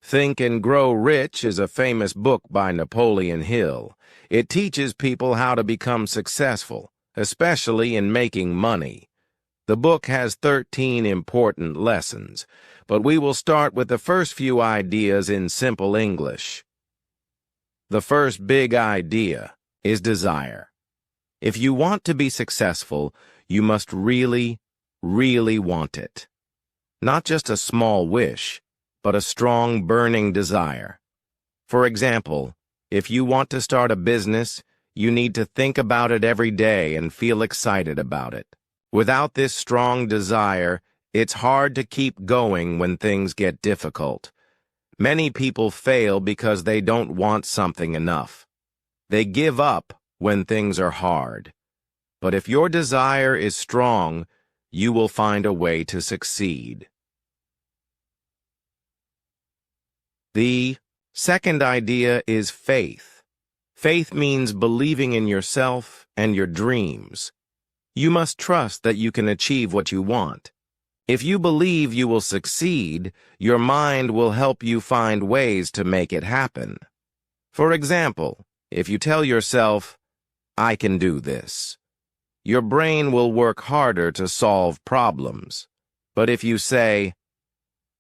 Think and Grow Rich is a famous book by Napoleon Hill. It teaches people how to become successful, especially in making money. The book has 13 important lessons, but we will start with the first few ideas in simple English. The first big idea is desire. If you want to be successful, you must really, really want it. Not just a small wish, but a strong, burning desire. For example, if you want to start a business, you need to think about it every day and feel excited about it. Without this strong desire, it's hard to keep going when things get difficult. Many people fail because they don't want something enough. They give up when things are hard. But if your desire is strong, you will find a way to succeed. The second idea is faith. Faith means believing in yourself and your dreams. You must trust that you can achieve what you want. If you believe you will succeed, your mind will help you find ways to make it happen. For example, if you tell yourself, "I can do this," your brain will work harder to solve problems. But if you say,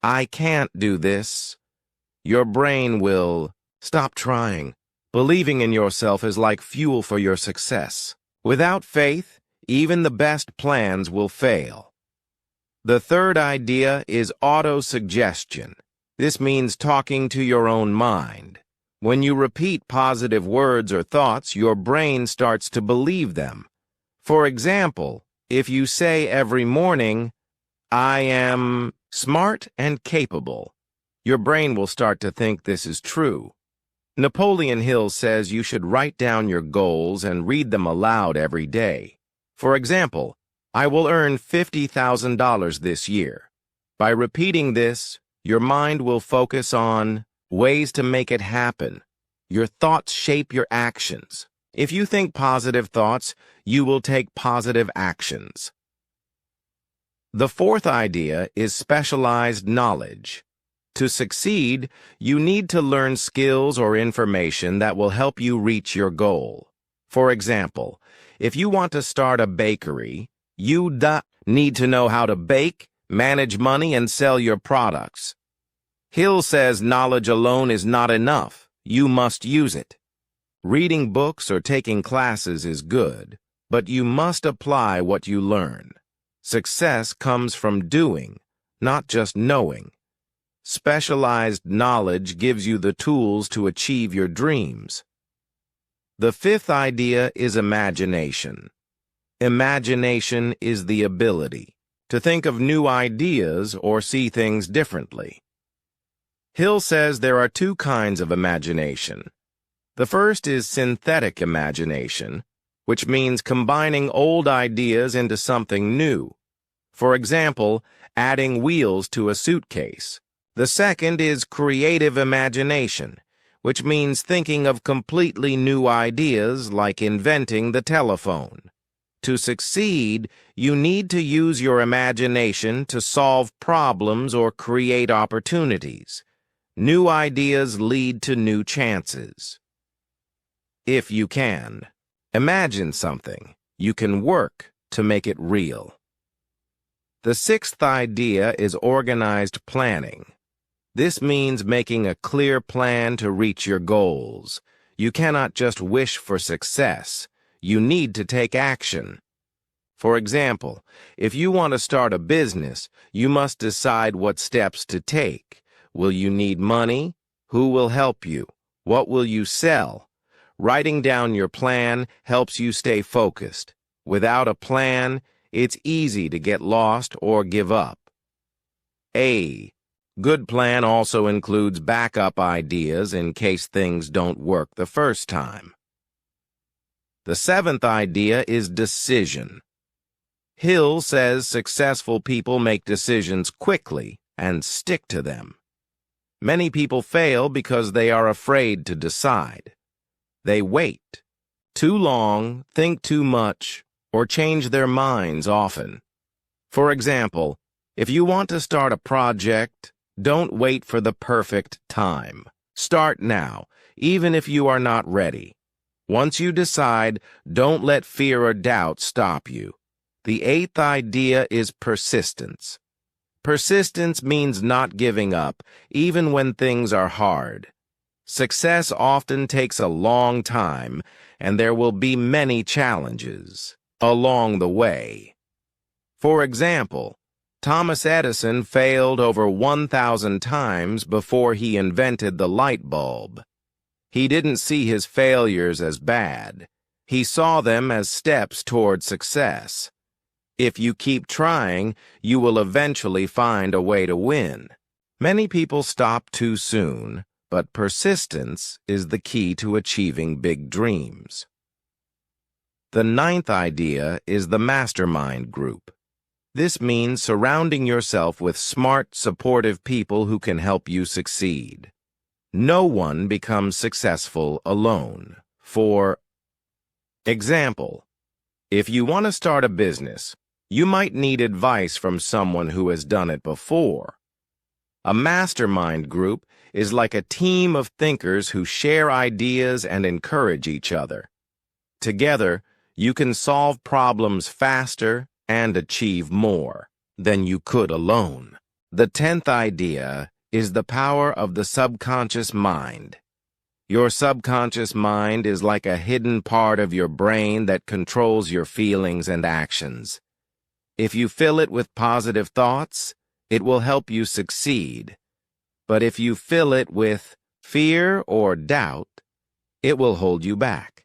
"I can't do this," your brain will stop trying. Believing in yourself is like fuel for your success. Without faith, even the best plans will fail. The third idea is auto-suggestion. This means talking to your own mind. When you repeat positive words or thoughts, your brain starts to believe them. For example, if you say every morning, "I am smart and capable," your brain will start to think this is true. Napoleon Hill says you should write down your goals and read them aloud every day. For example, "I will earn $50,000 this year." By repeating this, your mind will focus on ways to make it happen. Your thoughts shape your actions. If you think positive thoughts, you will take positive actions. The fourth idea is specialized knowledge. To succeed, you need to learn skills or information that will help you reach your goal. For example, if you want to start a bakery, you need to know how to bake, manage money, and sell your products. Hill says knowledge alone is not enough. You must use it. Reading books or taking classes is good, but you must apply what you learn. Success comes from doing, not just knowing. Specialized knowledge gives you the tools to achieve your dreams. The fifth idea is imagination. Imagination is the ability to think of new ideas or see things differently. Hill says there are two kinds of imagination. The first is synthetic imagination, which means combining old ideas into something new. For example, adding wheels to a suitcase. The second is creative imagination, which means thinking of completely new ideas like inventing the telephone. To succeed, you need to use your imagination to solve problems or create opportunities. New ideas lead to new chances. If you can, imagine something. You can work to make it real. The sixth idea is organized planning. This means making a clear plan to reach your goals. You cannot just wish for success. You need to take action. For example, if you want to start a business, you must decide what steps to take. Will you need money? Who will help you? What will you sell? Writing down your plan helps you stay focused. Without a plan, it's easy to get lost or give up. A good plan also includes backup ideas in case things don't work the first time. The seventh idea is decision. Hill says successful people make decisions quickly and stick to them. Many people fail because they are afraid to decide. They wait too long, think too much, or change their minds often. For example, if you want to start a project, Don't wait for the perfect time. Start now, even if you are not ready. Once you decide, don't let fear or doubt stop you. The eighth idea is persistence. Persistence means not giving up, even when things are hard. Success often takes a long time, and there will be many challenges along the way. For example, Thomas Edison failed over 1,000 times before he invented the light bulb. He didn't see his failures as bad. He saw them as steps toward success. If you keep trying, you will eventually find a way to win. Many people stop too soon, but persistence is the key to achieving big dreams. The ninth idea is the mastermind group. This means surrounding yourself with smart, supportive people who can help you succeed. No one becomes successful alone. For example, if you want to start a business, you might need advice from someone who has done it before. A mastermind group is like a team of thinkers who share ideas and encourage each other. Together, you can solve problems faster and achieve more than you could alone. The 10th idea is the power of the subconscious mind. Your subconscious mind is like a hidden part of your brain that controls your feelings and actions. If you fill it with positive thoughts, it will help you succeed. But if you fill it with fear or doubt, it will hold you back.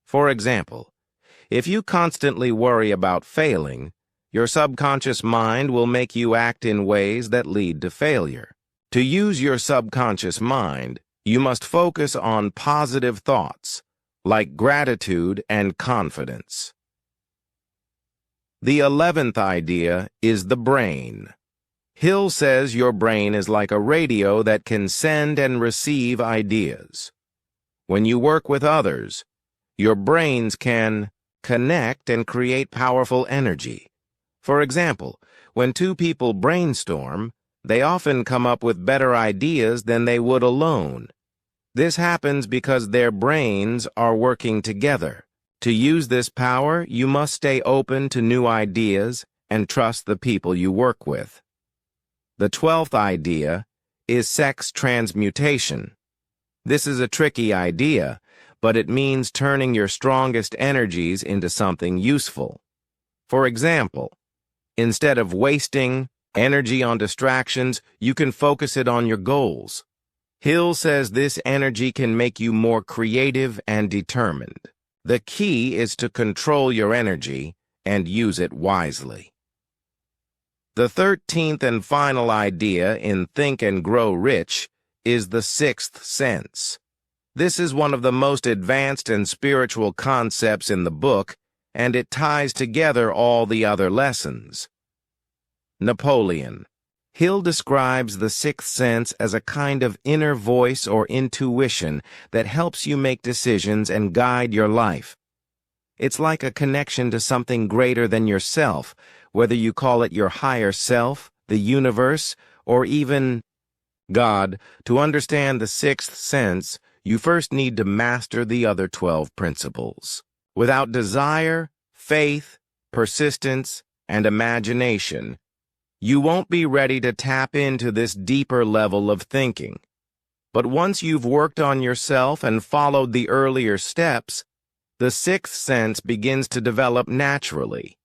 For example, if you constantly worry about failing, your subconscious mind will make you act in ways that lead to failure. To use your subconscious mind, you must focus on positive thoughts, like gratitude and confidence. The 11th idea is the brain. Hill says your brain is like a radio that can send and receive ideas. When you work with others, your brains can connect and create powerful energy. For example, when two people brainstorm, they often come up with better ideas than they would alone. This happens because their brains are working together. To use this power, you must stay open to new ideas and trust the people you work with. The 12th idea is sex transmutation. This is a tricky idea, but it means turning your strongest energies into something useful. For example, instead of wasting energy on distractions, you can focus it on your goals. Hill says this energy can make you more creative and determined. The key is to control your energy and use it wisely. The 13th and final idea in Think and Grow Rich is the sixth sense. This is one of the most advanced and spiritual concepts in the book, and it ties together all the other lessons. Napoleon Hill describes the sixth sense as a kind of inner voice or intuition that helps you make decisions and guide your life. It's like a connection to something greater than yourself, whether you call it your higher self, the universe, or even God. To understand the sixth sense, you first need to master the other 12 principles. Without desire, faith, persistence, and imagination, you won't be ready to tap into this deeper level of thinking. But once you've worked on yourself and followed the earlier steps, the sixth sense begins to develop naturally.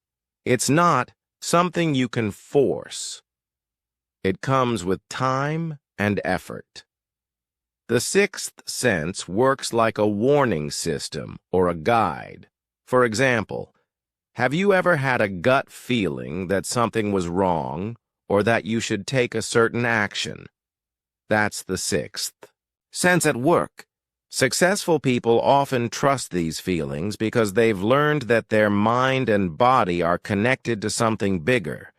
It's not something you can force. It comes with time and effort. The sixth sense works like a warning system or a guide. For example, have you ever had a gut feeling that something was wrong or that you should take a certain action? That's the sixth sense at work. Successful people often trust these feelings because they've learned that their mind and body are connected to something bigger.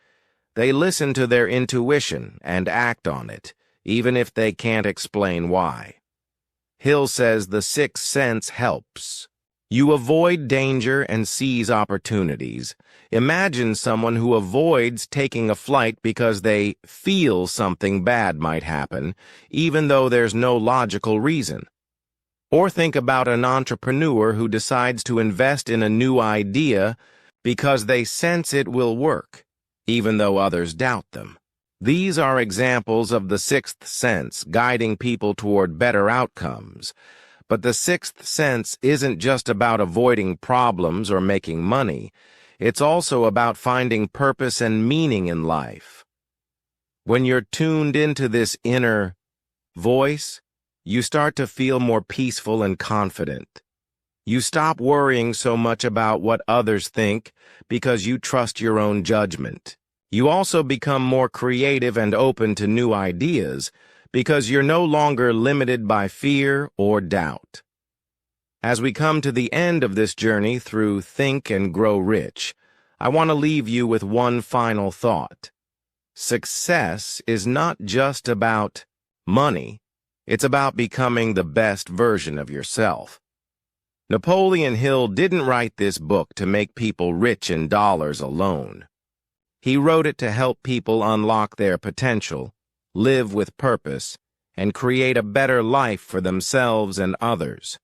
They listen to their intuition and act on it, even if they can't explain why. Hill says the sixth sense helps You avoid danger and seize opportunities. Imagine someone who avoids taking a flight because they feel something bad might happen, even though there's no logical reason. Or think about an entrepreneur who decides to invest in a new idea because they sense it will work, even though others doubt them. These are examples of the sixth sense guiding people toward better outcomes. But the sixth sense isn't just about avoiding problems or making money. It's also about finding purpose and meaning in life. When you're tuned into this inner voice, you start to feel more peaceful and confident. You stop worrying so much about what others think because you trust your own judgment. You also become more creative and open to new ideas because you're no longer limited by fear or doubt. As we come to the end of this journey through Think and Grow Rich, I want to leave you with one final thought. Success is not just about money. It's about becoming the best version of yourself. Napoleon Hill didn't write this book to make people rich in dollars alone. He wrote it to help people unlock their potential, live with purpose, and create a better life for themselves and others.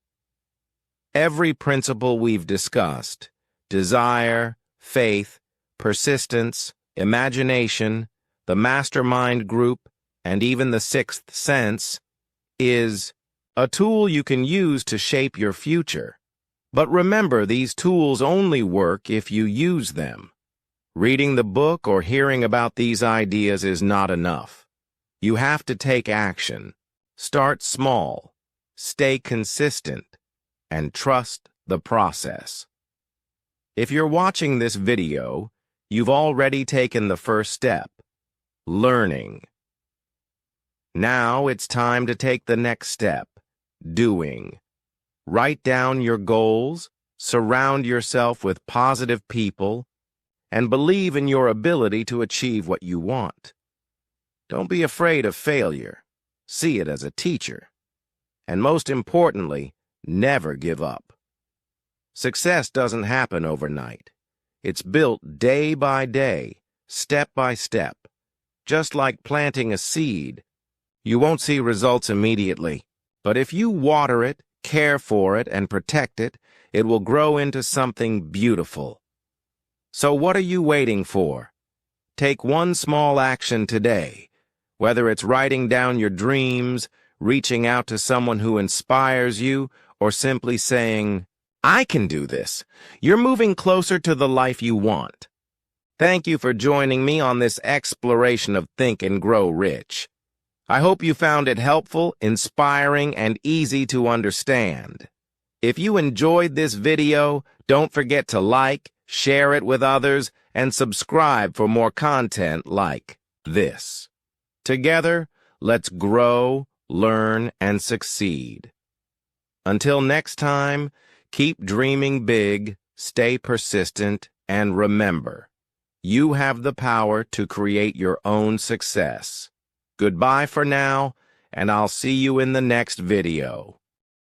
Every principle we've discussed, desire, faith, persistence, imagination, the mastermind group, and even the sixth sense, is a tool you can use to shape your future. But remember, these tools only work if you use them. Reading the book or hearing about these ideas is not enough. You have to take action. Start small, stay consistent, and trust the process. If you're watching this video, you've already taken the first step, learning. Now it's time to take the next step, doing. Write down your goals, surround yourself with positive people, and believe in your ability to achieve what you want. Don't be afraid of failure. See it as a teacher. And most importantly, never give up. Success doesn't happen overnight. It's built day by day, step by step. Just like planting a seed, you won't see results immediately. But if you water it, care for it, and protect it, it will grow into something beautiful. So what are you waiting for? Take one small action today, whether it's writing down your dreams, reaching out to someone who inspires you, or simply saying, I can do this. You're moving closer to the life you want. Thank you for joining me on this exploration of Think and Grow Rich. I hope you found it helpful, inspiring, and easy to understand. If you enjoyed this video, don't forget to like, share it with others, and subscribe for more content like this. Together, let's grow, learn, and succeed. Until next time, keep dreaming big, stay persistent, and remember, you have the power to create your own success. Goodbye for now, and I'll see you in the next video.